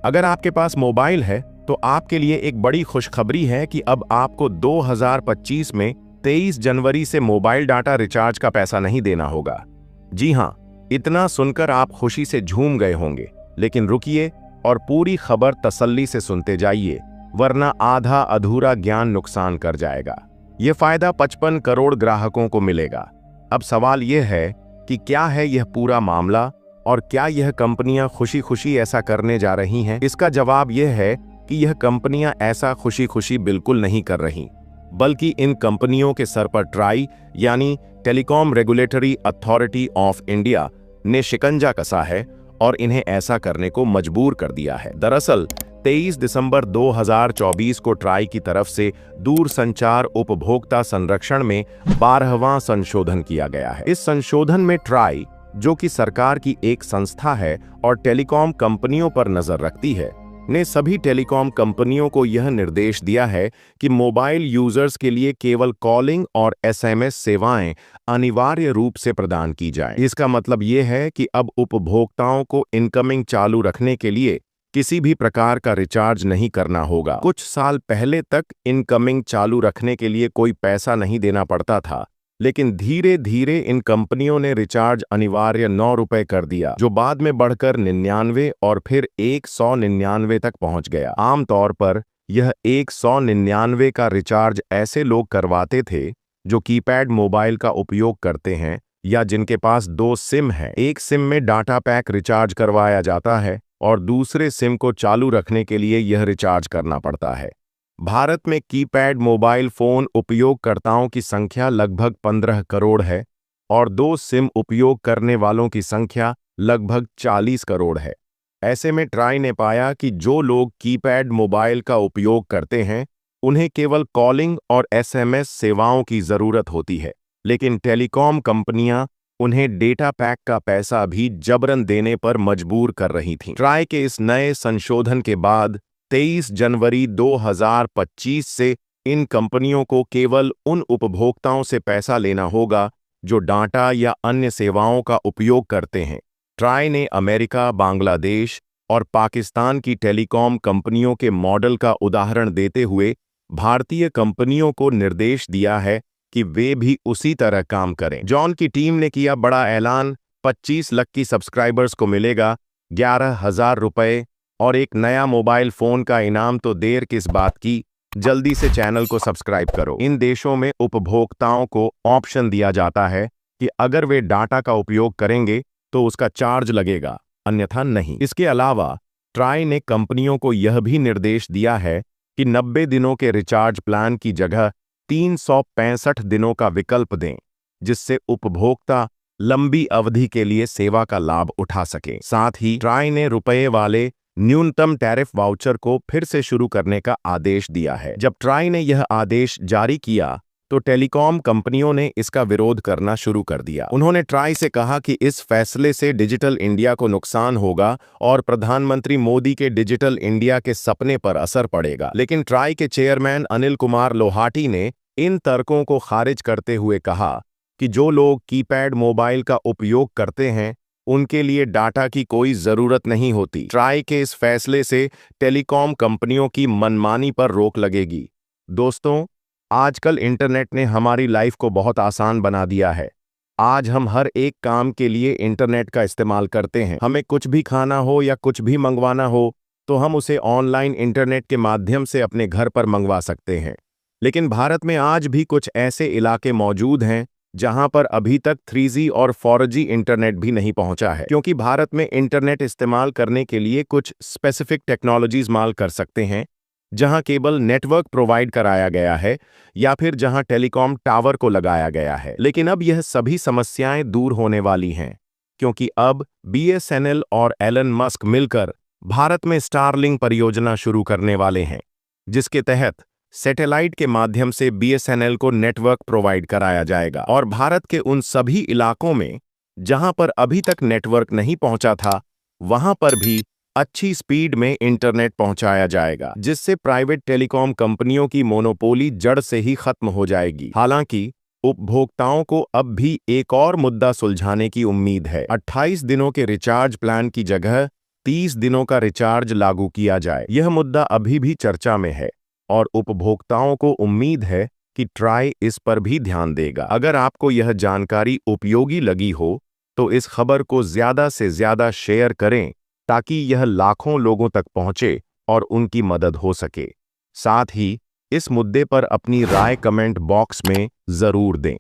अगर आपके पास मोबाइल है तो आपके लिए एक बड़ी खुशखबरी है कि अब आपको 2025 में 23 जनवरी से मोबाइल डाटा रिचार्ज का पैसा नहीं देना होगा। जी हाँ, इतना सुनकर आप खुशी से झूम गए होंगे, लेकिन रुकिए और पूरी खबर तसल्ली से सुनते जाइए, वरना आधा अधूरा ज्ञान नुकसान कर जाएगा। यह फायदा 55 करोड़ ग्राहकों को मिलेगा। अब सवाल यह है कि क्या है यह पूरा मामला और क्या यह कंपनियां खुशी खुशी ऐसा करने जा रही हैं? इसका जवाब यह है कि यह कंपनियां ऐसा खुशी खुशी बिल्कुल नहीं कर रही, बल्कि इन कंपनियों के सर पर ट्राई यानी telecom regulatory authority of India ने शिकंजा कसा है और इन्हें ऐसा करने को मजबूर कर दिया है। दरअसल 23 दिसंबर 2024 को ट्राई की तरफ से दूरसंचार उपभोक्ता संरक्षण में 12वां संशोधन किया गया है। इस संशोधन में ट्राई, जो कि सरकार की एक संस्था है और टेलीकॉम कंपनियों पर नजर रखती है, ने सभी टेलीकॉम कंपनियों को यह निर्देश दिया है कि मोबाइल यूजर्स के लिए केवल कॉलिंग और एसएमएस सेवाएं अनिवार्य रूप से प्रदान की जाएं। इसका मतलब यह है कि अब उपभोक्ताओं को इनकमिंग चालू रखने के लिए किसी भी प्रकार का रिचार्ज नहीं करना होगा। कुछ साल पहले तक इनकमिंग चालू रखने के लिए कोई पैसा नहीं देना पड़ता था, लेकिन धीरे धीरे इन कंपनियों ने रिचार्ज अनिवार्य 9 रुपए कर दिया, जो बाद में बढ़कर 99 और फिर 199 तक पहुंच गया। आमतौर पर यह 199 का रिचार्ज ऐसे लोग करवाते थे जो कीपैड मोबाइल का उपयोग करते हैं या जिनके पास 2 सिम है। एक सिम में डाटा पैक रिचार्ज करवाया जाता है और दूसरे सिम को चालू रखने के लिए यह रिचार्ज करना पड़ता है। भारत में कीपैड मोबाइल फोन उपयोगकर्ताओं की संख्या लगभग 15 करोड़ है और 2 सिम उपयोग करने वालों की संख्या लगभग 40 करोड़ है। ऐसे में ट्राई ने पाया कि जो लोग कीपैड मोबाइल का उपयोग करते हैं उन्हें केवल कॉलिंग और एसएमएस सेवाओं की जरूरत होती है, लेकिन टेलीकॉम कंपनियां उन्हें डेटा पैक का पैसा भी जबरन देने पर मजबूर कर रही थीं। ट्राई के इस नए संशोधन के बाद 23 जनवरी 2025 से इन कंपनियों को केवल उन उपभोक्ताओं से पैसा लेना होगा जो डाटा या अन्य सेवाओं का उपयोग करते हैं। ट्राई ने अमेरिका, बांग्लादेश और पाकिस्तान की टेलीकॉम कंपनियों के मॉडल का उदाहरण देते हुए भारतीय कंपनियों को निर्देश दिया है कि वे भी उसी तरह काम करें। जॉन की टीम ने किया बड़ा ऐलान, 25 लाख की सब्सक्राइबर्स को मिलेगा 11,000 रुपए और एक नया मोबाइल फोन का इनाम। तो देर किस बात की, जल्दी से चैनल को सब्सक्राइब करो। इन देशों में उपभोक्ताओं को ऑप्शन दिया जाता है कि अगर वे डाटा का उपयोग करेंगे तो उसका चार्ज लगेगा, अन्यथा नहीं। इसके अलावा ट्राई ने कंपनियों को यह भी निर्देश दिया है कि 90 दिनों के रिचार्ज प्लान की जगह 365 दिनों का विकल्प दें, जिससे उपभोक्ता लंबी अवधि के लिए सेवा का लाभ उठा सके। साथ ही ट्राई ने रुपए वाले न्यूनतम टैरिफ वाउचर को फिर से शुरू करने का आदेश दिया है। जब ट्राई ने यह आदेश जारी किया तो टेलीकॉम कंपनियों ने इसका विरोध करना शुरू कर दिया। उन्होंने ट्राई से कहा कि इस फैसले से डिजिटल इंडिया को नुकसान होगा और प्रधानमंत्री मोदी के डिजिटल इंडिया के सपने पर असर पड़ेगा। लेकिन ट्राई के चेयरमैन अनिल कुमार लोहाटी ने इन तर्कों को खारिज करते हुए कहा कि जो लोग कीपैड मोबाइल का उपयोग करते हैं उनके लिए डाटा की कोई जरूरत नहीं होती। ट्राई के इस फैसले से टेलीकॉम कंपनियों की मनमानी पर रोक लगेगी। दोस्तों, आजकल इंटरनेट ने हमारी लाइफ को बहुत आसान बना दिया है। आज हम हर एक काम के लिए इंटरनेट का इस्तेमाल करते हैं। हमें कुछ भी खाना हो या कुछ भी मंगवाना हो तो हम उसे ऑनलाइन इंटरनेट के माध्यम से अपने घर पर मंगवा सकते हैं। लेकिन भारत में आज भी कुछ ऐसे इलाके मौजूद हैं जहां पर अभी तक 3G और 4G इंटरनेट भी नहीं पहुंचा है, क्योंकि भारत में इंटरनेट इस्तेमाल करने के लिए कुछ स्पेसिफिक टेक्नोलॉजीज इस्तेमाल कर सकते हैं, जहां केबल नेटवर्क प्रोवाइड कराया गया है या फिर जहां टेलीकॉम टावर को लगाया गया है। लेकिन अब यह सभी समस्याएं दूर होने वाली हैं, क्योंकि अब BSNL और एलन मस्क मिलकर भारत में स्टारलिंक परियोजना शुरू करने वाले हैं, जिसके तहत सैटेलाइट के माध्यम से BSNL को नेटवर्क प्रोवाइड कराया जाएगा और भारत के उन सभी इलाकों में जहां पर अभी तक नेटवर्क नहीं पहुंचा था वहां पर भी अच्छी स्पीड में इंटरनेट पहुंचाया जाएगा, जिससे प्राइवेट टेलीकॉम कंपनियों की मोनोपोली जड़ से ही खत्म हो जाएगी। हालांकि उपभोक्ताओं को अब भी एक और मुद्दा सुलझाने की उम्मीद है। 28 दिनों के रिचार्ज प्लान की जगह 30 दिनों का रिचार्ज लागू किया जाए। यह मुद्दा अभी भी चर्चा में है और उपभोक्ताओं को उम्मीद है कि ट्राई इस पर भी ध्यान देगा। अगर आपको यह जानकारी उपयोगी लगी हो तो इस खबर को ज़्यादा से ज़्यादा शेयर करें ताकि यह लाखों लोगों तक पहुंचे और उनकी मदद हो सके। साथ ही इस मुद्दे पर अपनी राय कमेंट बॉक्स में ज़रूर दें।